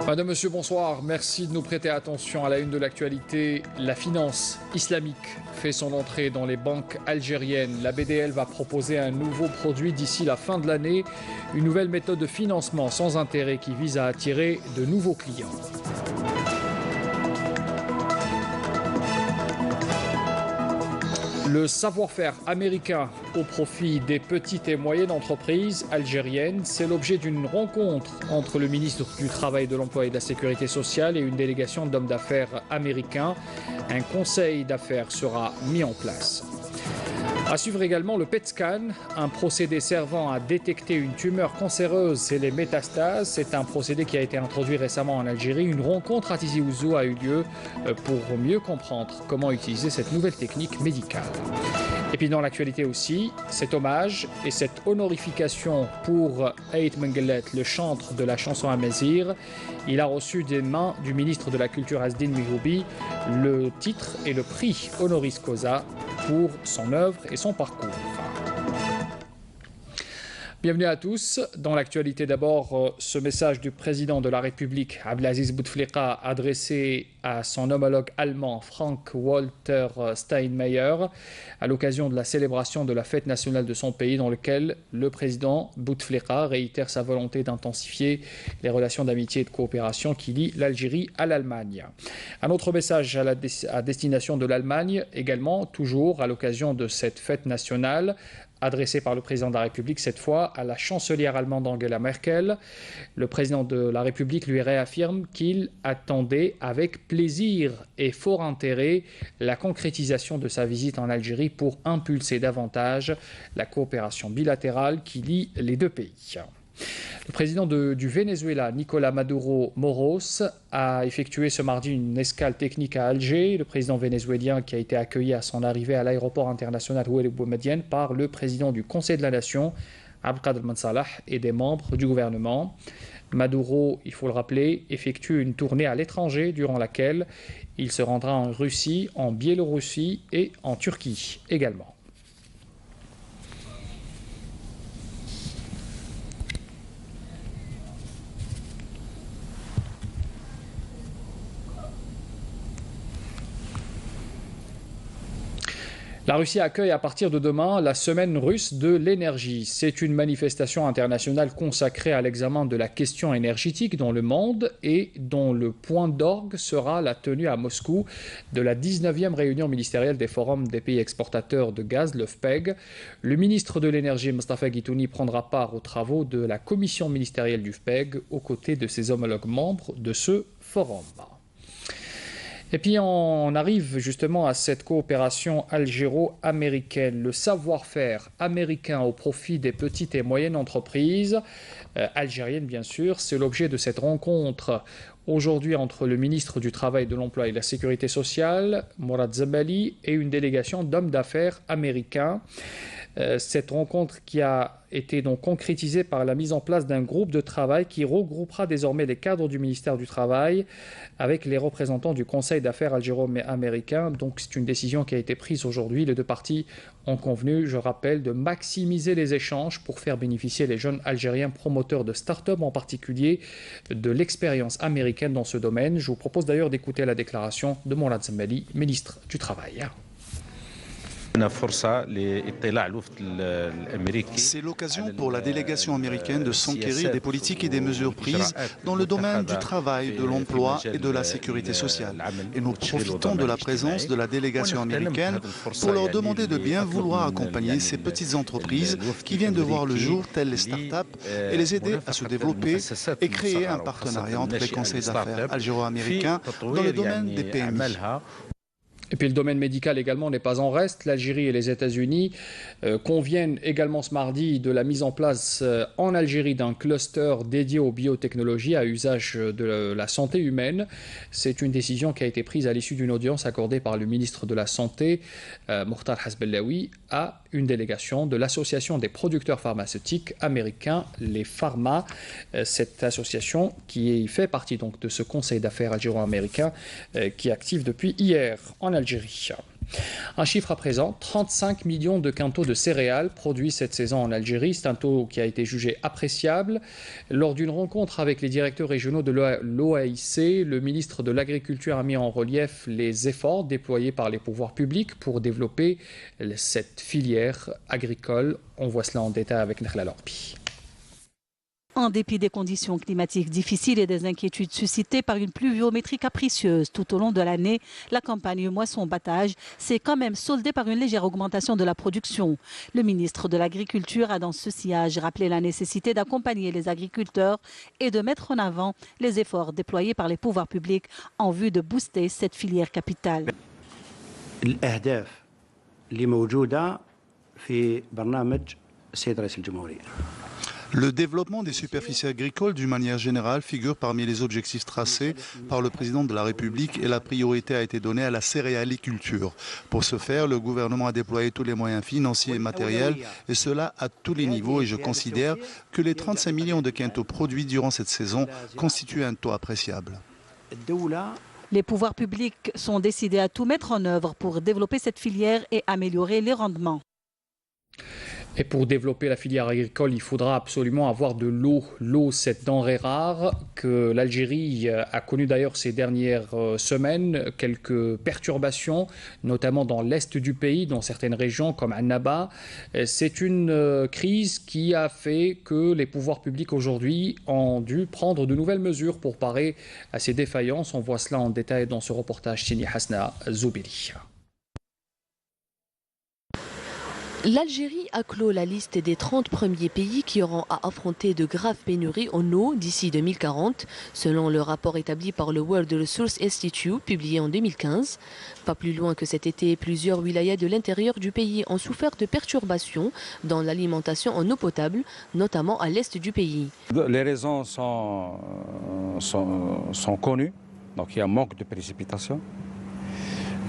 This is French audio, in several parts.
Madame, Monsieur, bonsoir. Merci de nous prêter attention à la une de l'actualité. La finance islamique fait son entrée dans les banques algériennes. La BDL va proposer un nouveau produit d'ici la fin de l'année, une nouvelle méthode de financement sans intérêt qui vise à attirer de nouveaux clients. Le savoir-faire américain au profit des petites et moyennes entreprises algériennes, c'est l'objet d'une rencontre entre le ministre du Travail, de l'Emploi et de la Sécurité sociale et une délégation d'hommes d'affaires américains. Un conseil d'affaires sera mis en place. À suivre également le PET scan, un procédé servant à détecter une tumeur cancéreuse et les métastases. C'est un procédé qui a été introduit récemment en Algérie. Une rencontre à Tizi Ouzou a eu lieu pour mieux comprendre comment utiliser cette nouvelle technique médicale. Et puis dans l'actualité aussi, cet hommage et cette honorification pour Aït Mengelet, le chantre de la chanson Amazir. Il a reçu des mains du ministre de la Culture Asdin Mihoubi le titre et le prix honoris causa pour son œuvre et son parcours. Bienvenue à tous. Dans l'actualité d'abord, ce message du président de la République, Abdelaziz Bouteflika, adressé à son homologue allemand Frank-Walter Steinmeier à l'occasion de la célébration de la fête nationale de son pays, dans lequel le président Bouteflika réitère sa volonté d'intensifier les relations d'amitié et de coopération qui lient l'Algérie à l'Allemagne. Un autre message à destination de l'Allemagne, également, toujours à l'occasion de cette fête nationale, adressé par le président de la République, cette fois à la chancelière allemande Angela Merkel. Le président de la République lui réaffirme qu'il attendait avec plaisir et fort intérêt la concrétisation de sa visite en Algérie pour impulser davantage la coopération bilatérale qui lie les deux pays. Le président du Venezuela, Nicolás Maduro Moros, a effectué ce mardi une escale technique à Alger. Le président vénézuélien qui a été accueilli à son arrivée à l'aéroport international Oued Boumediene par le président du Conseil de la Nation, Abdelkader Ben Salah, et des membres du gouvernement. Maduro, il faut le rappeler, effectue une tournée à l'étranger durant laquelle il se rendra en Russie, en Biélorussie et en Turquie également. La Russie accueille à partir de demain la semaine russe de l'énergie. C'est une manifestation internationale consacrée à l'examen de la question énergétique dans le monde et dont le point d'orgue sera la tenue à Moscou de la 19e réunion ministérielle des forums des pays exportateurs de gaz, le FPEG. Le ministre de l'énergie, Mustafa Guitouni, prendra part aux travaux de la commission ministérielle du FPEG aux côtés de ses homologues membres de ce forum. Et puis on arrive justement à cette coopération algéro-américaine, le savoir-faire américain au profit des petites et moyennes entreprises, algériennes bien sûr. C'est l'objet de cette rencontre aujourd'hui entre le ministre du Travail, de l'Emploi et de la Sécurité sociale, Mourad Zebali, et une délégation d'hommes d'affaires américains. Cette rencontre qui a été donc concrétisée par la mise en place d'un groupe de travail qui regroupera désormais les cadres du ministère du Travail avec les représentants du Conseil d'affaires algéro-américain. Donc c'est une décision qui a été prise aujourd'hui. Les deux parties ont convenu, je rappelle, de maximiser les échanges pour faire bénéficier les jeunes Algériens promoteurs de start-up, en particulier de l'expérience américaine dans ce domaine. Je vous propose d'ailleurs d'écouter la déclaration de Mourad Zebali, ministre du Travail. C'est l'occasion pour la délégation américaine de s'enquérir des politiques et des mesures prises dans le domaine du travail, de l'emploi et de la sécurité sociale. Et nous profitons de la présence de la délégation américaine pour leur demander de bien vouloir accompagner ces petites entreprises qui viennent de voir le jour, telles les start-up, et les aider à se développer et créer un partenariat entre les conseils d'affaires algéro-américains dans le domaine des PMI. Et puis le domaine médical également n'est pas en reste. L'Algérie et les États-Unis conviennent également ce mardi de la mise en place en Algérie d'un cluster dédié aux biotechnologies à usage de la santé humaine. C'est une décision qui a été prise à l'issue d'une audience accordée par le ministre de la Santé, Mokhtar Hasbellaoui, à une délégation de l'Association des producteurs pharmaceutiques américains, les Pharma. Cette association qui fait partie donc de ce conseil d'affaires algéro-américain qui est actif depuis hier en Algérie. Un chiffre à présent, 35 millions de quintaux de céréales produits cette saison en Algérie. C'est un taux qui a été jugé appréciable. Lors d'une rencontre avec les directeurs régionaux de l'OAIC, le ministre de l'Agriculture a mis en relief les efforts déployés par les pouvoirs publics pour développer cette filière agricole. On voit cela en détail avec Nahla Lorbi. En dépit des conditions climatiques difficiles et des inquiétudes suscitées par une pluviométrie capricieuse tout au long de l'année, la campagne moisson-battage s'est quand même soldée par une légère augmentation de la production. Le ministre de l'Agriculture a dans ce sillage rappelé la nécessité d'accompagner les agriculteurs et de mettre en avant les efforts déployés par les pouvoirs publics en vue de booster cette filière capitale. Le développement des superficies agricoles, d'une manière générale, figure parmi les objectifs tracés par le président de la République et la priorité a été donnée à la céréaliculture. Pour ce faire, le gouvernement a déployé tous les moyens financiers et matériels, et cela à tous les niveaux. Et je considère que les 35 millions de quintaux produits durant cette saison constituent un taux appréciable. Les pouvoirs publics sont décidés à tout mettre en œuvre pour développer cette filière et améliorer les rendements. Et pour développer la filière agricole, il faudra absolument avoir de l'eau. L'eau, cette denrée rare que l'Algérie a connue d'ailleurs ces dernières semaines. Quelques perturbations, notamment dans l'est du pays, dans certaines régions comme Annaba. C'est une crise qui a fait que les pouvoirs publics aujourd'hui ont dû prendre de nouvelles mesures pour parer à ces défaillances. On voit cela en détail dans ce reportage signé Hasna Zoubiri. L'Algérie a clos la liste des 30 premiers pays qui auront à affronter de graves pénuries en eau d'ici 2040, selon le rapport établi par le World Resources Institute publié en 2015. Pas plus loin que cet été, plusieurs wilayas de l'intérieur du pays ont souffert de perturbations dans l'alimentation en eau potable, notamment à l'est du pays. Les raisons sont connues, donc il y a un manque de précipitations.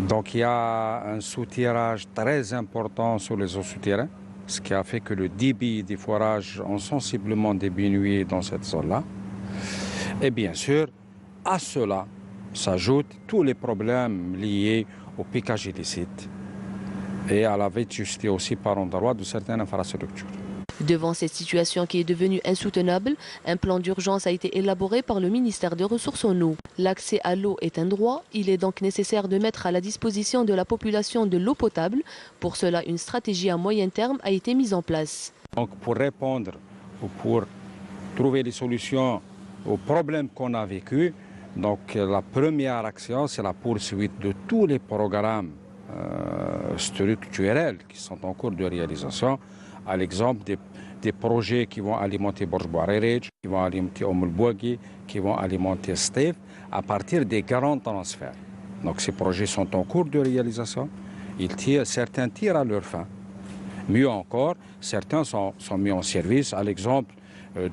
Donc il y a un soutirage très important sur les eaux souterraines, ce qui a fait que le débit des forages ont sensiblement diminué dans cette zone-là. Et bien sûr, à cela s'ajoutent tous les problèmes liés au piquage illicite et à la vétusté aussi par endroits de certaines infrastructures. Devant cette situation qui est devenue insoutenable, un plan d'urgence a été élaboré par le ministère des Ressources en eau. L'accès à l'eau est un droit, il est donc nécessaire de mettre à la disposition de la population de l'eau potable. Pour cela, une stratégie à moyen terme a été mise en place. Donc pour répondre ou pour trouver des solutions aux problèmes qu'on a vécus, donc la première action, c'est la poursuite de tous les programmes structurels qui sont en cours de réalisation. À l'exemple des projets qui vont alimenter Borj Bouarerij, qui vont alimenter Oum Bouagui, qui vont alimenter Stef, à partir des grands transferts. Donc ces projets sont en cours de réalisation. Certains tirent à leur fin. Mieux encore, certains sont mis en service. À l'exemple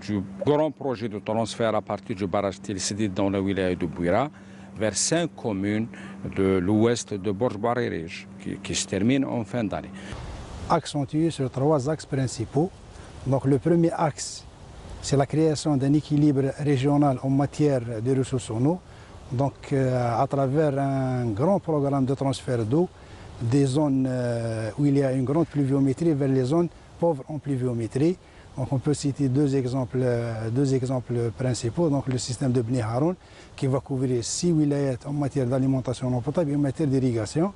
du grand projet de transfert à partir du barrage Tel Sidid dans la wilaya de Bouira, vers 5 communes de l'ouest de Borj Bouarerij, qui se terminent en fin d'année. Accentué sur 3 axes principaux. Donc le premier axe, c'est la création d'un équilibre régional en matière de ressources en eau. Donc à travers un grand programme de transfert d'eau des zones où il y a une grande pluviométrie vers les zones pauvres en pluviométrie. Donc on peut citer deux exemples principaux. Donc le système de Bni Haroun qui va couvrir 6 wilayas en matière d'alimentation en eau potable et en matière d'irrigation.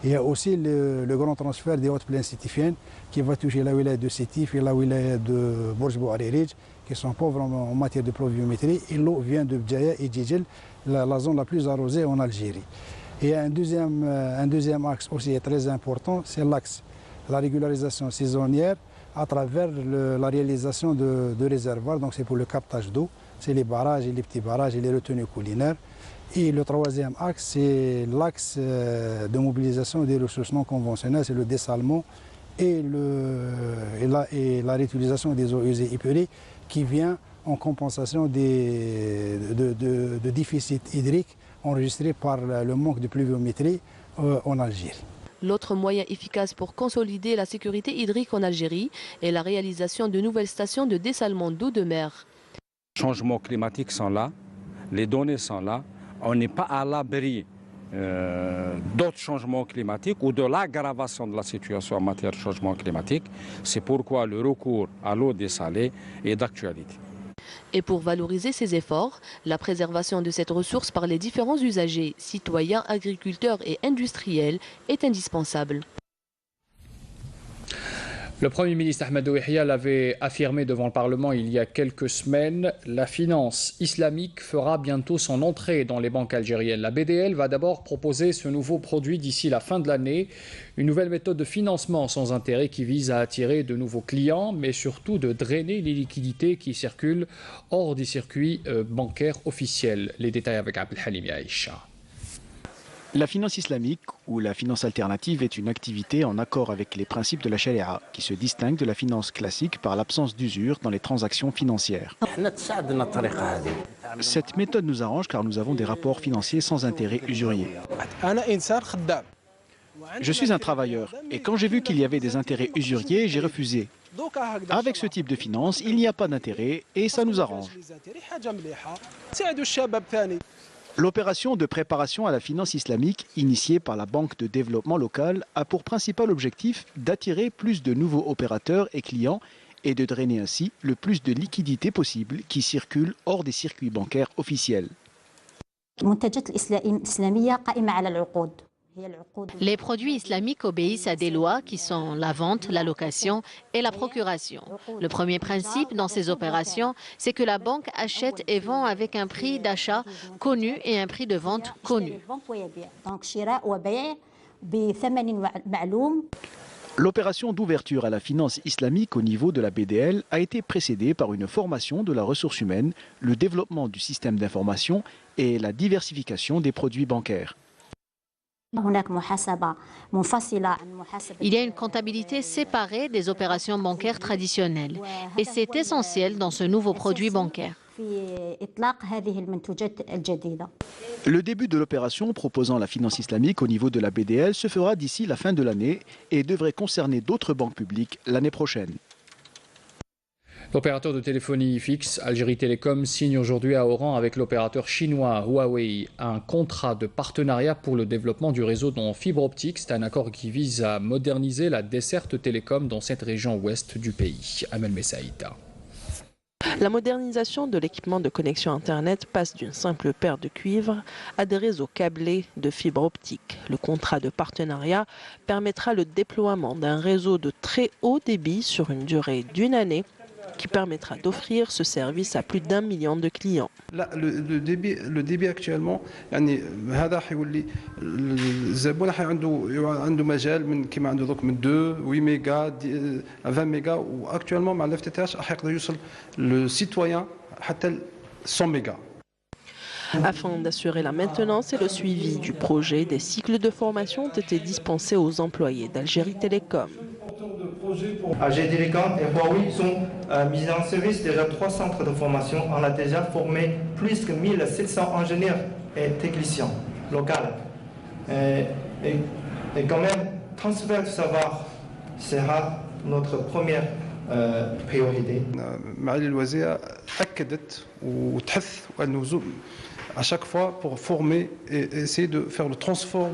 Il y a aussi le grand transfert des hautes plaines sétifiennes qui va toucher la wilaya de Sétif et la wilaya de Borj Bouarerij qui sont pauvres en matière de pluviométrie. Et l'eau vient de Bdjaya et Djidjel, la zone la plus arrosée en Algérie. Et un deuxième axe aussi très important, c'est l'axe de la régularisation saisonnière à travers la réalisation de réservoirs. Donc c'est pour le captage d'eau, c'est les barrages et les petits barrages et les retenues collinaires. Et le troisième axe, c'est l'axe de mobilisation des ressources non conventionnelles, c'est le dessalement et la réutilisation des eaux usées épurées qui vient en compensation de déficits hydriques enregistrés par le manque de pluviométrie en Algérie. L'autre moyen efficace pour consolider la sécurité hydrique en Algérie est la réalisation de nouvelles stations de dessalement d'eau de mer. Les changements climatiques sont là, les données sont là. On n'est pas à l'abri d'autres changements climatiques ou de l'aggravation de la situation en matière de changement climatique. C'est pourquoi le recours à l'eau dessalée est d'actualité. Et pour valoriser ces efforts, la préservation de cette ressource par les différents usagers, citoyens, agriculteurs et industriels est indispensable. Le Premier ministre Ahmadou Yahya l'avait affirmé devant le Parlement il y a quelques semaines. La finance islamique fera bientôt son entrée dans les banques algériennes. La BDL va d'abord proposer ce nouveau produit d'ici la fin de l'année. Une nouvelle méthode de financement sans intérêt qui vise à attirer de nouveaux clients, mais surtout de drainer les liquidités qui circulent hors des circuits bancaires officiels. Les détails avec Abdelhalim Aïcha. La finance islamique ou la finance alternative est une activité en accord avec les principes de la charia qui se distingue de la finance classique par l'absence d'usure dans les transactions financières. Cette méthode nous arrange car nous avons des rapports financiers sans intérêt usurier. Je suis un travailleur et quand j'ai vu qu'il y avait des intérêts usuriers, j'ai refusé. Avec ce type de finance, il n'y a pas d'intérêt et ça nous arrange. L'opération de préparation à la finance islamique, initiée par la Banque de développement local, a pour principal objectif d'attirer plus de nouveaux opérateurs et clients et de drainer ainsi le plus de liquidités possible qui circulent hors des circuits bancaires officiels. Les produits islamiques obéissent à des lois qui sont la vente, la location et la procuration. Le premier principe dans ces opérations, c'est que la banque achète et vend avec un prix d'achat connu et un prix de vente connu. L'opération d'ouverture à la finance islamique au niveau de la BDL a été précédée par une formation de la ressource humaine, le développement du système d'information et la diversification des produits bancaires. Il y a une comptabilité séparée des opérations bancaires traditionnelles et c'est essentiel dans ce nouveau produit bancaire. Le début de l'opération proposant la finance islamique au niveau de la BDL se fera d'ici la fin de l'année et devrait concerner d'autres banques publiques l'année prochaine. L'opérateur de téléphonie fixe Algérie Télécom signe aujourd'hui à Oran avec l'opérateur chinois Huawei un contrat de partenariat pour le développement du réseau en fibre optique. C'est un accord qui vise à moderniser la desserte télécom dans cette région ouest du pays. Amel Messaïta. La modernisation de l'équipement de connexion Internet passe d'une simple paire de cuivre à des réseaux câblés de fibre optique. Le contrat de partenariat permettra le déploiement d'un réseau de très haut débit sur une durée d'une année qui permettra d'offrir ce service à plus d'1 million de clients. Le débit actuellement, هذا حيولي الزبون عنده مجال من كما عنده دوك من 2 8 ميجا 20 ميجا واكtuellement مع الافتتاح حيقدر يوصل le citoyen حتى 100 ميجا. Afin d'assurer la maintenance et le suivi du projet, des cycles de formation ont été dispensés aux employés d'Algérie Télécom. Algérie Télécom et Huawei sont mis en service déjà 3 centres de formation. On a déjà formé plus que 1700 ingénieurs et techniciens locaux. Et quand même, transfert de savoir sera notre première priorité. معالي الوزيرة أكدت وتحث أنه à chaque fois pour former et essayer de faire le transfert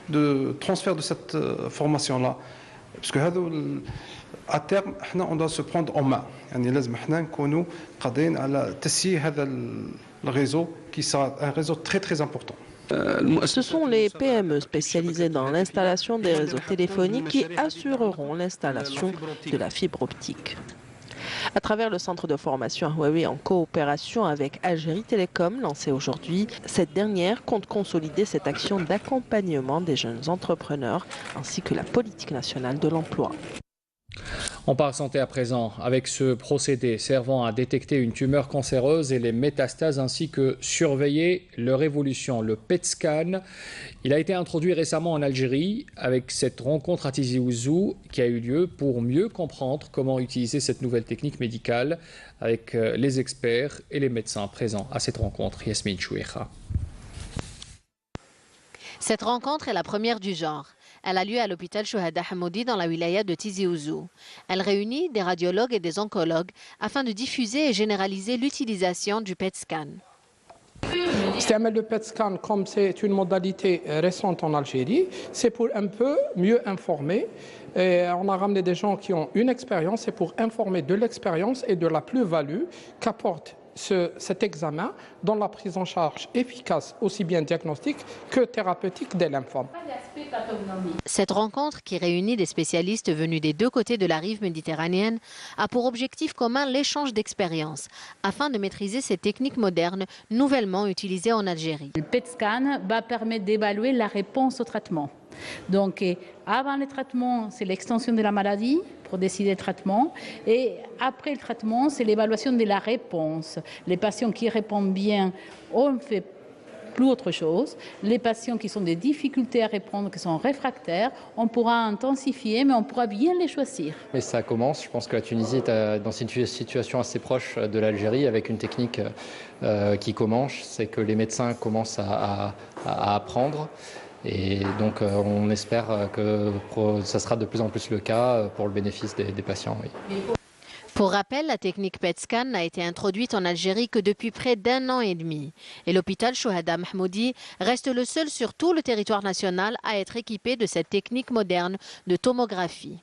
de cette formation-là. Parce que à terme on doit se prendre en main. يعني لازم احنا نكونوا قادرين على تسيير هذا الريزو qui sera un réseau très très important. Ce sont les PME spécialisées dans l'installation des réseaux téléphoniques qui assureront l'installation de la fibre optique. À travers le centre de formation Huawei en coopération avec Algérie Télécom lancé aujourd'hui, cette dernière compte consolider cette action d'accompagnement des jeunes entrepreneurs ainsi que la politique nationale de l'emploi. On parle santé à présent avec ce procédé servant à détecter une tumeur cancéreuse et les métastases ainsi que surveiller leur évolution, le PET scan. Il a été introduit récemment en Algérie avec cette rencontre à Tizi Ouzou qui a eu lieu pour mieux comprendre comment utiliser cette nouvelle technique médicale avec les experts et les médecins présents à cette rencontre. Yasmine Chouécha. Cette rencontre est la première du genre. Elle a lieu à l'hôpital Chouhada Hamoudi dans la wilaya de Tizi Ouzou. Elle réunit des radiologues et des oncologues afin de diffuser et généraliser l'utilisation du PET scan. Le PET scan, comme c'est une modalité récente en Algérie, c'est pour un peu mieux informer. Et on a ramené des gens qui ont une expérience, c'est pour informer de l'expérience et de la plus-value qu'apporte cet examen dans la prise en charge efficace, aussi bien diagnostique que thérapeutique des lymphomes. Cette rencontre, qui réunit des spécialistes venus des deux côtés de la rive méditerranéenne, a pour objectif commun l'échange d'expériences, afin de maîtriser ces techniques modernes nouvellement utilisées en Algérie. Le PET scan va permettre d'évaluer la réponse au traitement. Donc, avant le traitement, c'est l'extension de la maladie pour décider le traitement. Et après le traitement, c'est l'évaluation de la réponse. Les patients qui répondent bien, on ne fait plus autre chose. Les patients qui ont des difficultés à répondre, qui sont réfractaires, on pourra intensifier, mais on pourra bien les choisir. Mais ça commence. Je pense que la Tunisie est dans une situation assez proche de l'Algérie, avec une technique qui commence. C'est que les médecins commencent à apprendre. Et donc on espère que ça sera de plus en plus le cas pour le bénéfice des patients. Oui. Pour rappel, la technique PET scan n'a été introduite en Algérie que depuis près d'1 an et demi. Et l'hôpital Chouhada Mahmoudi reste le seul sur tout le territoire national à être équipé de cette technique moderne de tomographie.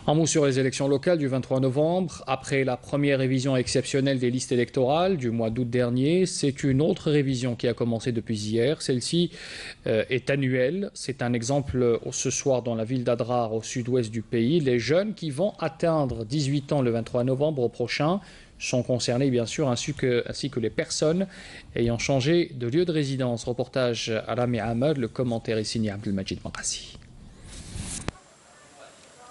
Un mot sur les élections locales du 23 novembre. Après la première révision exceptionnelle des listes électorales du mois d'août dernier, c'est une autre révision qui a commencé depuis hier. Celle-ci est annuelle. C'est un exemple ce soir dans la ville d'Adrar, au sud-ouest du pays. Les jeunes qui vont atteindre 18 ans le 23 novembre prochain sont concernés, bien sûr, ainsi que les personnes ayant changé de lieu de résidence. Reportage à Rami Ahmed, le commentaire est signé Abdelmajid Makassi.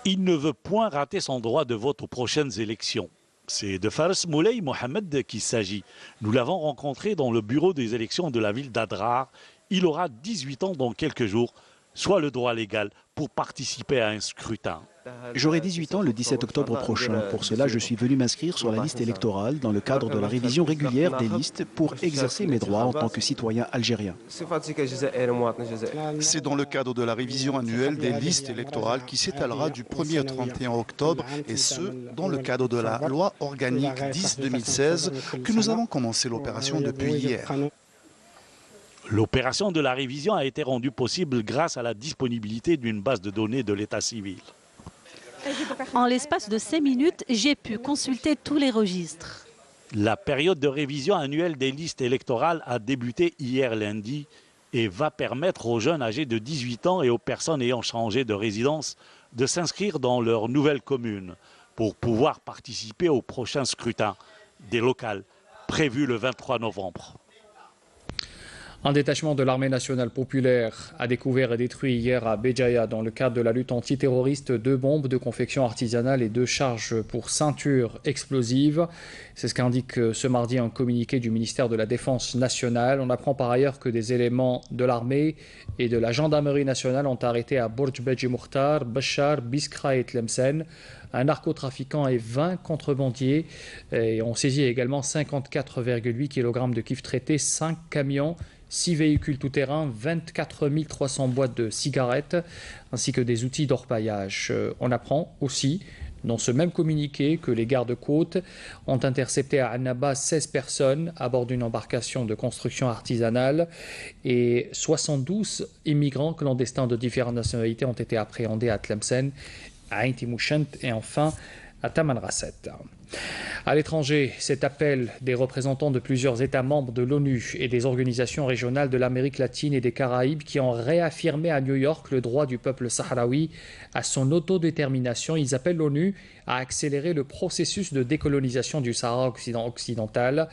Il ne veut point rater son droit de vote aux prochaines élections. C'est de Fares Moulay Mohamed qu'il s'agit. Nous l'avons rencontré dans le bureau des élections de la ville d'Adrar. Il aura 18 ans dans quelques jours, soit le droit légal pour participer à un scrutin. J'aurai 18 ans le 17 octobre prochain. Pour cela, je suis venu m'inscrire sur la liste électorale dans le cadre de la révision régulière des listes pour exercer mes droits en tant que citoyen algérien. C'est dans le cadre de la révision annuelle des listes électorales qui s'étalera du 1er au 31 octobre, et ce, dans le cadre de la loi organique 10-2016 que nous avons commencé l'opération depuis hier. L'opération de la révision a été rendue possible grâce à la disponibilité d'une base de données de l'état civil. En l'espace de 5 minutes, j'ai pu consulter tous les registres. La période de révision annuelle des listes électorales a débuté hier lundi et va permettre aux jeunes âgés de 18 ans et aux personnes ayant changé de résidence de s'inscrire dans leur nouvelle commune pour pouvoir participer au prochain scrutin des locales prévu le 23 novembre. Un détachement de l'armée nationale populaire a découvert et détruit hier à Béjaïa, dans le cadre de la lutte antiterroriste, 2 bombes de confection artisanale et 2 charges pour ceinture explosive. C'est ce qu'indique ce mardi un communiqué du ministère de la Défense nationale. On apprend par ailleurs que des éléments de l'armée et de la gendarmerie nationale ont arrêté à Bourj Beji Mokhtar, Bachar, Biskra et Tlemcen un narcotrafiquant et 20 contrebandiers. Et on saisit également 54,8 kg de kif traités, 5 camions, 6 véhicules tout-terrain, 24 300 boîtes de cigarettes, ainsi que des outils d'orpaillage. On apprend aussi, dans ce même communiqué, que les gardes-côtes ont intercepté à Annaba 16 personnes à bord d'une embarcation de construction artisanale et 72 immigrants clandestins de différentes nationalités ont été appréhendés à Tlemcen, à Ain Timouchent et enfin à Tamanrasset. À l'étranger, cet appel des représentants de plusieurs États membres de l'ONU et des organisations régionales de l'Amérique latine et des Caraïbes qui ont réaffirmé à New York le droit du peuple sahraoui à son autodétermination. Ils appellent l'ONU à accélérer le processus de décolonisation du Sahara occidental.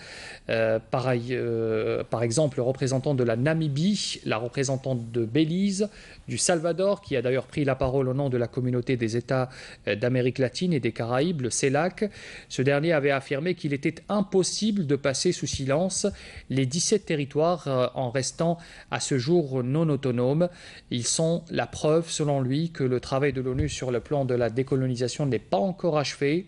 Par exemple, le représentant de la Namibie, la représentante de Belize, du Salvador, qui a d'ailleurs pris la parole au nom de la communauté des États d'Amérique latine et des Caraïbes, le CELAC. Ce dernier avait affirmé qu'il était impossible de passer sous silence les 17 territoires en restant à ce jour non autonomes. Ils sont la preuve, selon lui, que le travail de l'ONU sur le plan de la décolonisation n'est pas encore achevé.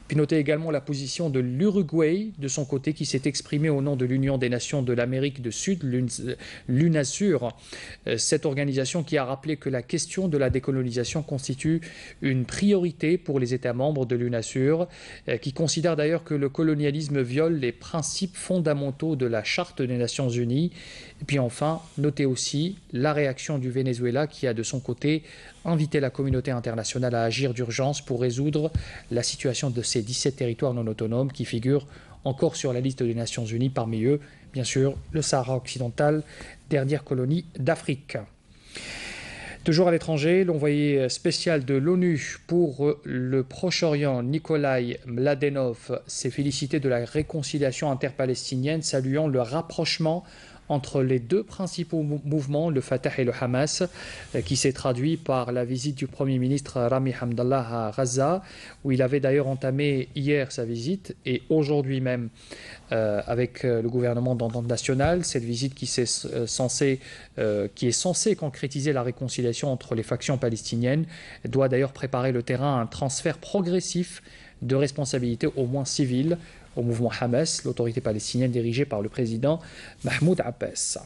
Puis notez également la position de l'Uruguay, de son côté, qui s'est exprimé au nom de l'Union des Nations de l'Amérique du Sud, l'UNASUR, cette organisation qui a rappelé que la question de la décolonisation constitue une priorité pour les États membres de l'UNASUR, qui considère d'ailleurs que le colonialisme viole les principes fondamentaux de la Charte des Nations Unies. Et puis enfin, notez aussi la réaction du Venezuela qui a de son côté invité la communauté internationale à agir d'urgence pour résoudre la situation de ces 17 territoires non autonomes qui figurent encore sur la liste des Nations Unies, parmi eux, bien sûr, le Sahara occidental, dernière colonie d'Afrique. Toujours à l'étranger, l'envoyé spécial de l'ONU pour le Proche-Orient, Nikolai Mladenov, s'est félicité de la réconciliation interpalestinienne, saluant le rapprochement entre les deux principaux mouvements, le Fatah et le Hamas, qui s'est traduit par la visite du Premier ministre Rami Hamdallah à Gaza, où il avait d'ailleurs entamé hier sa visite, et aujourd'hui même avec le gouvernement d'entente nationale, cette visite qui est censée concrétiser la réconciliation entre les factions palestiniennes, doit d'ailleurs préparer le terrain à un transfert progressif de responsabilités au moins civiles au mouvement Hamas, l'autorité palestinienne dirigée par le président Mahmoud Abbas.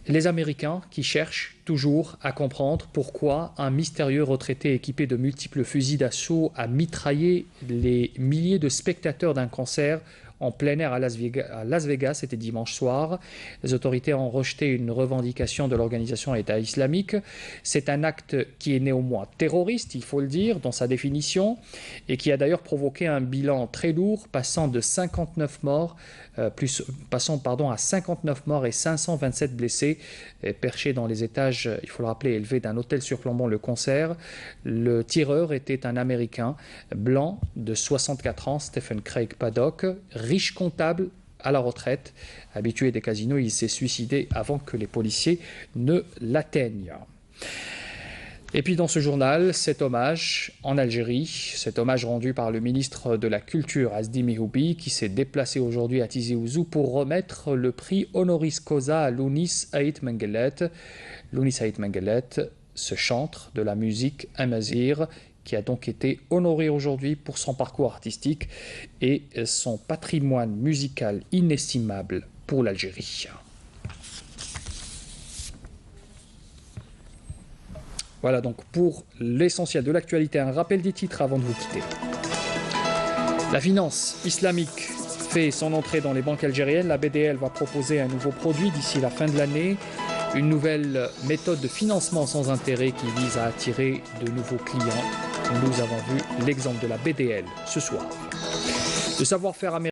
Les Américains qui cherchent toujours à comprendre pourquoi un mystérieux retraité équipé de multiples fusils d'assaut a mitraillé les milliers de spectateurs d'un concert en plein air à Las Vegas, c'était dimanche soir. Les autorités ont rejeté une revendication de l'organisation État islamique. C'est un acte qui est néanmoins terroriste, il faut le dire, dans sa définition, et qui a d'ailleurs provoqué un bilan très lourd, passant à 59 morts et 527 blessés, perchés dans les étages, il faut le rappeler, élevés d'un hôtel surplombant le concert. Le tireur était un Américain blanc de 64 ans, Stephen Craig Paddock, riche comptable à la retraite, habitué des casinos. Il s'est suicidé avant que les policiers ne l'atteignent. Et puis dans ce journal, cet hommage en Algérie, cet hommage rendu par le ministre de la Culture, Azdi Mihoubi, qui s'est déplacé aujourd'hui à Tizi Ouzou pour remettre le prix honoris causa à Lounis Aït Mengelet. Lounis Aït Mengelet, ce chantre de la musique amazigh, qui a donc été honoré aujourd'hui pour son parcours artistique et son patrimoine musical inestimable pour l'Algérie. Voilà donc pour l'essentiel de l'actualité. Un rappel des titres avant de vous quitter. La finance islamique fait son entrée dans les banques algériennes. La BDL va proposer un nouveau produit d'ici la fin de l'année. Une nouvelle méthode de financement sans intérêt qui vise à attirer de nouveaux clients. Nous avons vu l'exemple de la BDL ce soir. Le savoir-faire américain